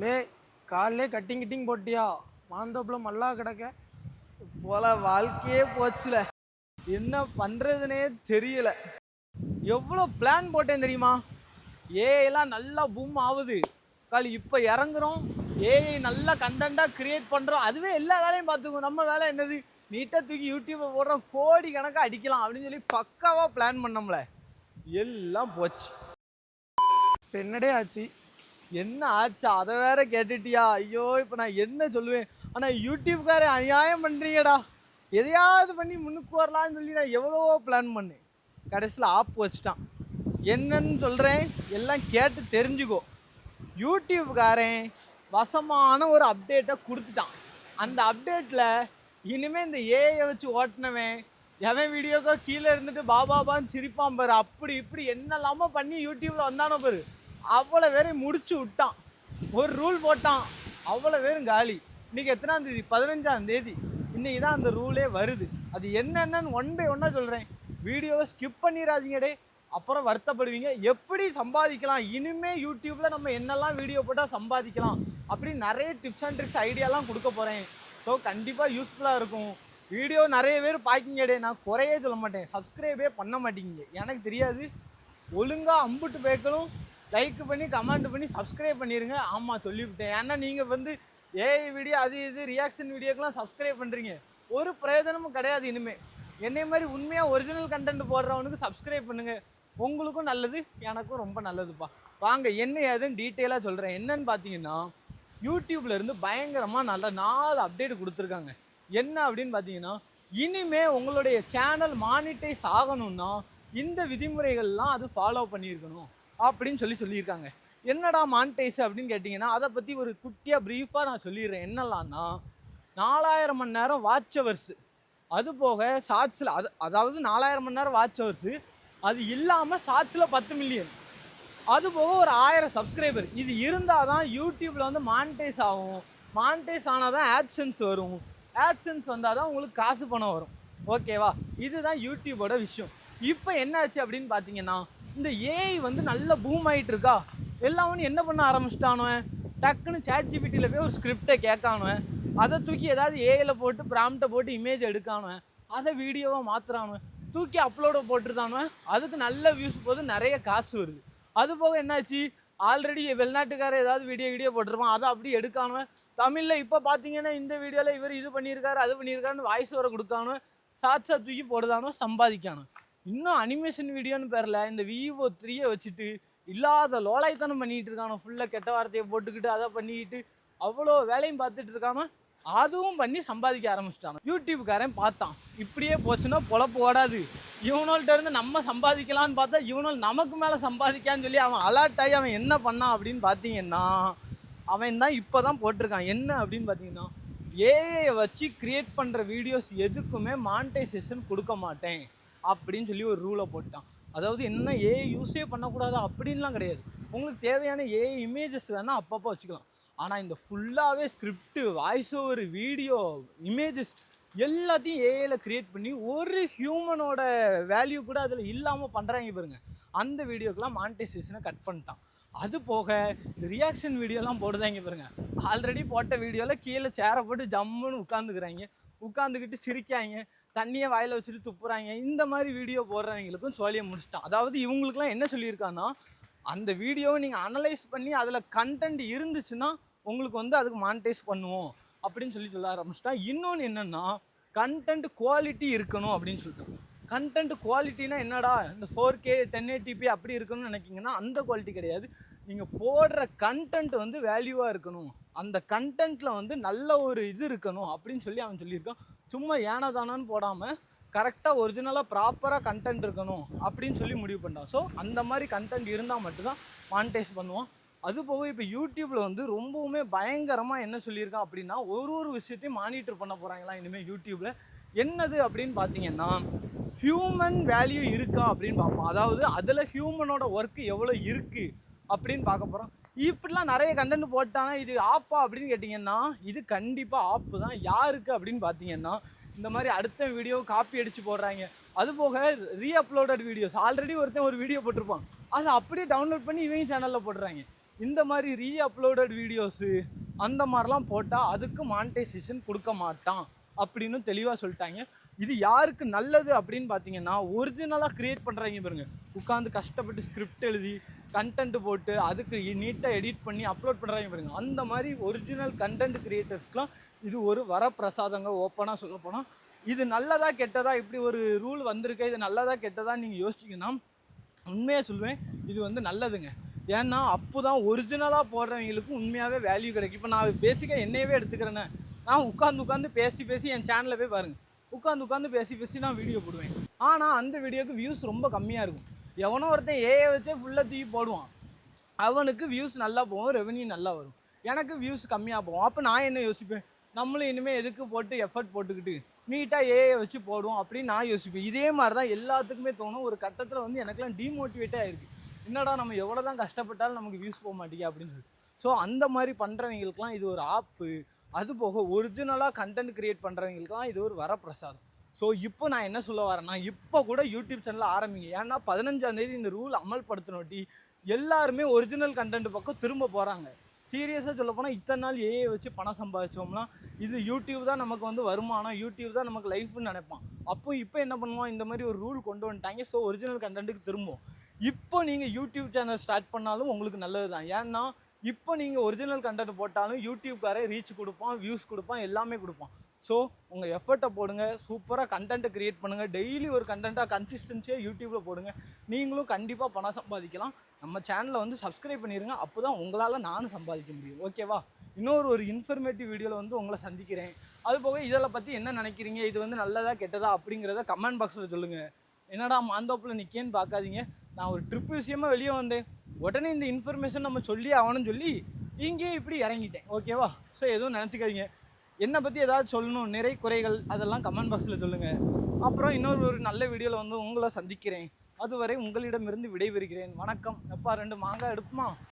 லே காலையிலே கட்டிங் போட்டியா? மாந்தோப்புல மல்லா கிடக்க. போல வாழ்க்கையே போச்சுல. என்ன பண்றதுனே தெரியல. எவ்வளோ பிளான் போட்டேன் தெரியுமா? ஏஐலாம் நல்லா பூம் ஆகுது. இப்போ இறங்குறோம், ஏஐ நல்லா கண்டென்ட்டா கிரியேட் பண்றோம். அதுவே எல்லா வேலையும் பார்த்துக்கும். நம்ம வேலை என்னது? நீட்டா தூக்கி யூடியூப்பை போடுறோம், கோடி கணக்காக அடிக்கலாம் அப்படின்னு சொல்லி பக்காவா பிளான் பண்ணோம்ல, எல்லாம் போச்சு. இப்போ என்னடே ஆச்சு? என்ன ஆச்சா? அதை வேற கேட்டுட்டியா? ஐயோ, இப்போ நான் என்ன சொல்லுவேன்? ஆனால் யூடியூப்காரே அநியாயம் பண்ணுறீங்கடா. எதையாவது பண்ணி முன்னுக்கு வரலான்னு சொல்லி நான் எவ்வளவோ பிளான் பண்ணேன். கடைசியில் ஆப் வச்சுட்டான். என்னன்னு சொல்கிறேன், எல்லாம் கேட்டு தெரிஞ்சுக்கோ. யூடியூப்காரன் வசமான ஒரு அப்டேட்டை கொடுத்துட்டான். அந்த அப்டேட்டில் இனிமேல் இந்த ஏஐயை வச்சு ஓட்டினவன் எவன் வீடியோக்கோ கீழே இருந்துட்டு பாபாபான்னு சிரிப்பான் பாரு, அப்படி இப்படி என்னெல்லாமோ பண்ணி யூடியூப்பில் வந்தானோ பாரு, அவ்வளோ பேரையும் முடிச்சு விட்டான். ஒரு ரூல் போட்டான், அவ்வளோ பேரும் காலி. இன்றைக்கி எத்தனாம் தேதி? 15ஆம் தேதி. இன்றைக்கி தான் அந்த ரூலே வருது. அது என்னென்னு ஒன் பை ஒன்னாக சொல்கிறேன். வீடியோவை ஸ்கிப் பண்ணிடாதீங்கடே, அப்புறம் வருத்தப்படுவீங்க. எப்படி சம்பாதிக்கலாம், இனிமேல் யூடியூப்பில் நம்ம என்னெல்லாம் வீடியோ போட்டால் சம்பாதிக்கலாம் அப்படின்னு நிறைய டிப்ஸ் அண்ட் ட்ரிக்ஸ் ஐடியாலாம் கொடுக்க போகிறேன். ஸோ கண்டிப்பாக யூஸ்ஃபுல்லாக இருக்கும். வீடியோ நிறைய பேர் பார்க்கிங்கடே, நான் குறையே சொல்ல மாட்டேன். சப்ஸ்கிரைபே பண்ண மாட்டேங்கிங்க, எனக்கு தெரியாது. ஒழுங்காக அம்புட்டு பேக்கணும், லைக் பண்ணி கமெண்ட் பண்ணி சப்ஸ்கிரைப் பண்ணிடுங்க. ஆமாம் சொல்லிவிட்டேன். ஏன்னா நீங்கள் வந்து ஏஐ வீடியோ அது இது ரியாக்ஷன் வீடியோக்கெலாம் சப்ஸ்கிரைப் பண்ணுறீங்க, ஒரு பிரயோஜனமும் கிடையாது. இனிமேல் என்னை மாதிரி உண்மையாக ஒரிஜினல் கண்டென்ட் போடுறவனுக்கு சப்ஸ்கிரைப் பண்ணுங்கள். உங்களுக்கும் நல்லது, எனக்கும் ரொம்ப நல்லதுப்பா. வாங்க என்ன ஏதுன்னு டீட்டெயிலாக சொல்கிறேன். என்னன்னு பார்த்தீங்கன்னா, யூடியூப்லேருந்து பயங்கரமாக நல்ல 4 அப்டேட் கொடுத்துருக்காங்க. என்ன அப்படின்னு பார்த்தீங்கன்னா, இனிமே உங்களுடைய சேனல் மானிட்டைஸ் ஆகணும்னா இந்த விதிமுறைகள்லாம் அது ஃபாலோ பண்ணியிருக்கணும் அப்படின்னு சொல்லியிருக்காங்க. என்னடா மானிட்டைஸ் அப்படின்னு கேட்டிங்கன்னா, அதை பற்றி ஒரு குட்டியாக ப்ரீஃபாக நான் சொல்லிடுறேன். என்னலான்னா, 4000 மணி நேரம் வாட்ச் ஹவர்ஸு, அது போக ஷார்ட்ஸில் அதாவது 4000 மணி நேரம் வாட்ச் ஹவர்ஸு, அது இல்லாமல் ஷார்ட்ஸில் 10 மில்லியன், அது போக ஒரு 1000 சப்ஸ்கிரைபர். இது இருந்தால் தான் யூடியூப்பில் வந்து மானிட்டைஸ் ஆகும். மானிட்டைஸ் ஆனால் தான் ஆட்சன்ஸ் வரும். ஆட்சன்ஸ் வந்தால் தான் உங்களுக்கு காசு பணம் வரும். ஓகேவா? இதுதான் யூடியூபோட விஷயம். இப்போ என்னாச்சு அப்படின்னு பார்த்தீங்கன்னா, இந்த ஏஐ வந்து நல்ல பூம் ஆகிட்டு இருக்கா. எல்லாமே என்ன பண்ண ஆரம்பிச்சிட்டானுவேன், டக்குன்னு ChatGPTயில் போய் ஒரு ஸ்கிரிப்டை கேட்கானுவேன், அதை தூக்கி ஏதாவது ஏஐயில் போட்டு ப்ராம்ப்டை போட்டு இமேஜ் எடுக்கானுவேன், அதை வீடியோவாக மாற்றுறானுவேன், தூக்கி அப்லோடை போட்டுருந்தானுவேன். அதுக்கு நல்ல வியூஸ் போது, நிறைய காசு வருது. அது போக என்னாச்சு, ஆல்ரெடி வெளிநாட்டுக்காரர் ஏதாவது வீடியோ போட்டிருப்பான், அதை அப்படி எடுக்கானுவேன். தமிழில் இப்போ பார்த்தீங்கன்னா இந்த வீடியோவில் இவர் இது பண்ணியிருக்காரு அது பண்ணியிருக்காருன்னு வாய்ஸ் ஓவரை கொடுக்கானு ஷார்ட்ஸாக தூக்கி போடுதானோ சம்பாதிக்கானு. இன்னும் அனிமேஷன் வீடியோன்னு பேரில் இந்த Vivo 3 வச்சுட்டு இல்லாத லோலாய்த்தனம் பண்ணிகிட்டு இருக்கானோ. ஃபுல்லாக கெட்ட வார்த்தையை போட்டுக்கிட்டு அதை பண்ணிக்கிட்டு அவ்வளோ வேலையும் பார்த்துட்டு இருக்கானோ. அதுவும் பண்ணி சம்பாதிக்க ஆரம்பிச்சிட்டானோ. யூடியூப்காரன் பார்த்தான், இப்படியே போச்சுன்னா பொழப்பு ஓடாது, இவனோல்கிட்ட இருந்து நம்ம சம்பாதிக்கலான்னு பார்த்தா இவனோல் நமக்கு மேலே சம்பாதிக்கான்னு சொல்லி அவன் அலர்ட் ஆகி அவன் என்ன பண்ணான் அப்படின்னு பார்த்தீங்கன்னா, அவன் தான் இப்போ தான் போட்டிருக்கான். என்ன அப்படின்னு பார்த்தீங்கன்னா, ஏஐயை வச்சு கிரியேட் பண்ணுற வீடியோஸ் எதுக்குமே மானிட்டைசேஷன் கொடுக்க மாட்டேன் அப்படின்னு சொல்லி ஒரு ரூலை போட்டான். அதாவது என்ன, ஏஐ யூஸே பண்ணக்கூடாது அப்படின்லாம் கிடையாது. உங்களுக்கு தேவையான ஏஐ இமேஜஸ் வேணால் அப்பப்போ வச்சுக்கலாம். ஆனால் இந்த ஃபுல்லாகவே script, voice over, video, images எல்லாத்தையும் ஏஐயில் க்ரியேட் பண்ணி ஒரு ஹியூமனோட வேல்யூ கூட அதில் இல்லாமல் பண்ணுறாங்க பாருங்க. அந்த வீடியோக்கெலாம் மானிட்டைசேஷனை கட் பண்ணிட்டான். அது போக இந்த ரியாக்ஷன் வீடியோலாம் போடுதாங்க பாருங்க. ஆல்ரெடி போட்ட வீடியோவில் கீழே சேரை போட்டு ஜம்முன்னு உட்காந்துக்கிறாங்க, உட்காந்துக்கிட்டு சிரிக்காங்க, தண்ணியை வாயில் வச்சுட்டு துப்புறாங்க. இந்த மாதிரி வீடியோ போடுறவங்களுக்கும் சோழியை முடிச்சிட்டான். அதாவது இவங்களுக்குலாம் என்ன சொல்லியிருக்கான்னா, அந்த வீடியோவை நீங்கள் அனலைஸ் பண்ணி அதில் கண்டென்ட் இருந்துச்சுன்னா உங்களுக்கு வந்து அதுக்கு மானிட்டைஸ் பண்ணுவோம் அப்படின்னு சொல்ல ஆரம்பிச்சிட்டா. இன்னொன்று என்னென்னா, கண்டென்ட் குவாலிட்டி இருக்கணும் அப்படின்னு சொல்லிட்டோம். கண்டென்ட் குவாலிட்டினா என்னடா, இந்த 4K 1080p அப்படி இருக்கணும்னு நினைக்கிங்கன்னா அந்த குவாலிட்டி கிடையாது. நீங்கள் போடுற கண்டென்ட் வந்து வேல்யூவாக இருக்கணும், அந்த கண்டென்ட்டில் வந்து நல்ல ஒரு இது இருக்கணும் அப்படின்னு சொல்லி அவன் சொல்லியிருக்கான். சும்மா ஏனதானான்னு போடாமல் கரெக்டாக ஒரிஜினலாக ப்ராப்பராக கண்டென்ட் இருக்கணும் அப்படின்னு சொல்லி முடிவு பண்ணான். ஸோ அந்த மாதிரி கண்டென்ட் இருந்தால் மட்டும்தான் மானிட்டைஸ் பண்ணுவோம். அது போக இப்போ யூடியூப்பில் வந்து ரொம்பவுமே பயங்கரமாக என்ன சொல்லியிருக்கான் அப்படின்னா, ஒரு விஷயத்தையும் மானிட்டர் பண்ண போகிறாங்களா இனிமேல் யூடியூப்பில். என்னது அப்படின்னு பார்த்தீங்கன்னா, ஹியூமன் வேல்யூ இருக்கா அப்படின்னு பார்ப்போம். அதாவது அதில் ஹியூமனோட ஒர்க்கு எவ்வளோ இருக்குது அப்படின்னு பார்க்க போகிறோம். இப்படிலாம் நிறைய கண்டென்ட் போட்டாங்கன்னா இது ஆப்பா அப்படின்னு கேட்டிங்கன்னா, இது கண்டிப்பாக ஆப்பு தான். யாருக்கு அப்படின்னு பார்த்தீங்கன்னா, இந்த மாதிரி அடுத்த வீடியோ காப்பி அடித்து போடுறாங்க. அது போக ரீஅப்லோடட் வீடியோஸ், ஆல்ரெடி ஒருத்தன் ஒரு வீடியோ போட்டிருப்பான், அதை அப்படியே டவுன்லோட் பண்ணி இவங்க சேனலில் போடுறாங்க. இந்த மாதிரி அப்லோடட் வீடியோஸு அந்த மாதிரிலாம் போட்டால் அதுக்கு மானிட்டைசேஷன் கொடுக்க மாட்டான் அப்படின்னு தெளிவாக சொல்லிட்டாங்க. இது யாருக்கு நல்லது அப்படின்னு பார்த்தீங்கன்னா, ஒரிஜினலாக க்ரியேட் பண்ணுறாங்க பாருங்க, உட்காந்து கஷ்டப்பட்டு ஸ்கிரிப்ட் எழுதி கண்டென்ட் போட்டு அதுக்கு நீட்டாக எடிட் பண்ணி அப்லோட் பண்ணுறாங்க பாருங்க, அந்த மாதிரி ஒரிஜினல் கண்டென்ட் கிரியேட்டர்ஸ்க்குலாம் இது ஒரு வரப்பிரசாதங்க. ஓப்பனாக சொல்ல போனால் இது நல்லதா கெட்டதா, இப்படி ஒரு ரூல் வந்திருக்கு, இது நல்லதா கெட்டதா நீங்கள் யோசிச்சிங்கன்னா உண்மையாக சொல்லுவேன், இது வந்து நல்லதுங்க. ஏன்னா அப்போ தான் ஒரிஜினலாக போடுறவங்களுக்கு உண்மையாகவே வேல்யூ கிடைக்கும். இப்போ நான் பேசிக்காக என்னையவே எடுத்துக்கிறேன்னே, நான் உட்காந்து பேசி என் சேனலில் போய் பாருங்கள், உட்காந்து பேசி நான் வீடியோ போடுவேன். ஆனால் அந்த வீடியோக்கு வியூஸ் ரொம்ப கம்மியாக இருக்கும். எவனோ ஒருத்தன் ஏஐ வச்சே ஃபுல்லாக தூக்கி போடுவான், அவனுக்கு வியூஸ் நல்லா போகும், ரெவன்யூ நல்லா வரும். எனக்கு வியூஸ் கம்மியாக போகும். அப்போ நான் என்ன யோசிப்பேன், நம்மளும் இனிமேல் எதுக்கு போட்டு எஃபர்ட் போட்டுக்கிட்டு நீட்டாக ஏஐ வச்சு போடுவோம் அப்படின்னு நான் யோசிப்பேன். இதே மாதிரி தான் எல்லாத்துக்குமே தோணும். ஒரு கட்டத்தில் வந்து எனக்குலாம் டிமோட்டிவேட்டே ஆயிருக்கு, என்னடா நம்ம எவ்வளோ தான் கஷ்டப்பட்டாலும் நமக்கு வியூஸ் போக மாட்டேங்க அப்படின்னு சொல்லிட்டு. ஸோ அந்த மாதிரி பண்ணுறவங்களுக்குலாம் இது ஒரு ஆப்பு. அது போக ஒரிஜினலாக கண்டென்ட் க்ரியேட் பண்ணுறவங்களுக்குலாம் இது ஒரு வரப்பிரசாதம். ஸோ இப்போ நான் என்ன சொல்ல வரேன்னா, இப்போ கூட யூடியூப் சேனலில் ஆரம்பிங்க. ஏன்னா 15ஆம் தேதி இந்த ரூல் அமல்படுத்தினோட்டி எல்லாருமே ஒரிஜினல் கண்டென்ட் பக்கம் திரும்ப போகிறாங்க. சீரியஸாக சொல்ல போனால் இத்தனை நாள் ஏஐ வச்சு பணம் சம்பாதிச்சோம்னா இது யூடியூப் தான் நமக்கு வந்து வருமானம், யூடியூப் தான் நமக்கு லைஃப்னு நினைப்பான். இப்போ என்ன பண்ணுவான், இந்த மாதிரி ஒரு ரூல் கொண்டு வந்துட்டாங்க. ஸோ ஒரிஜினல் கண்டென்ட்டுக்கு திரும்பும். இப்போ நீங்கள் யூடியூப் சேனல் ஸ்டார்ட் பண்ணாலும் உங்களுக்கு நல்லது தான். ஏன்னா இப்போ நீங்கள் ஒரிஜினல் கண்டென்ட் போட்டாலும் யூடியூப்காரே ரீச் கொடுப்பான், வியூஸ் கொடுப்பான், எல்லாமே கொடுப்பான். ஸோ உங்கள் எஃபர்ட்டை போடுங்க, சூப்பராக கண்டென்ட்டை க்ரியேட் பண்ணுங்கள், டெய்லி ஒரு கண்டென்ட்டாக கன்சிஸ்டன்சியாக யூடியூப்பில் போடுங்க, நீங்களும் கண்டிப்பாக பணம் சம்பாதிக்கலாம். நம்ம சேனலை வந்து சப்ஸ்கிரைப் பண்ணிடுங்க, அப்போ தான் உங்களால் நானும் சம்பாதிக்க முடியும். ஓகேவா? ஒரு இன்ஃபர்மேட்டிவ் வீடியோவில் வந்து உங்களை சந்திக்கிறேன். அதுபோக இதில் பற்றி என்ன நினைக்கிறீங்க, இது வந்து நல்லதா கெட்டதா அப்படிங்கிறத கமெண்ட் பாக்ஸில் சொல்லுங்கள். என்னடா மாந்தோப்பில் நிற்கேன்னு பார்க்காதீங்க, நான் ஒரு ட்ரிப் விஷயமாக வெளியே வந்தேன், உடனே இந்த இன்ஃபர்மேஷன் நம்ம சொல்லி ஆகணும்னு சொல்லி இங்கேயே இப்படி இறங்கிட்டேன். ஓகேவா? ஸோ எதுவும் நினச்சிக்காதீங்க. என்னை பற்றி ஏதாவது சொல்லணும், நிறை குறைகள் அதெல்லாம் கமெண்ட் பாக்ஸில் சொல்லுங்கள். அப்புறம் ஒரு நல்ல வீடியோவில் வந்து உங்களை சந்திக்கிறேன். அதுவரை உங்களிடமிருந்து விடைபெறுகிறேன். வணக்கம். எப்பா 2 மாங்காய் எடுப்புமா?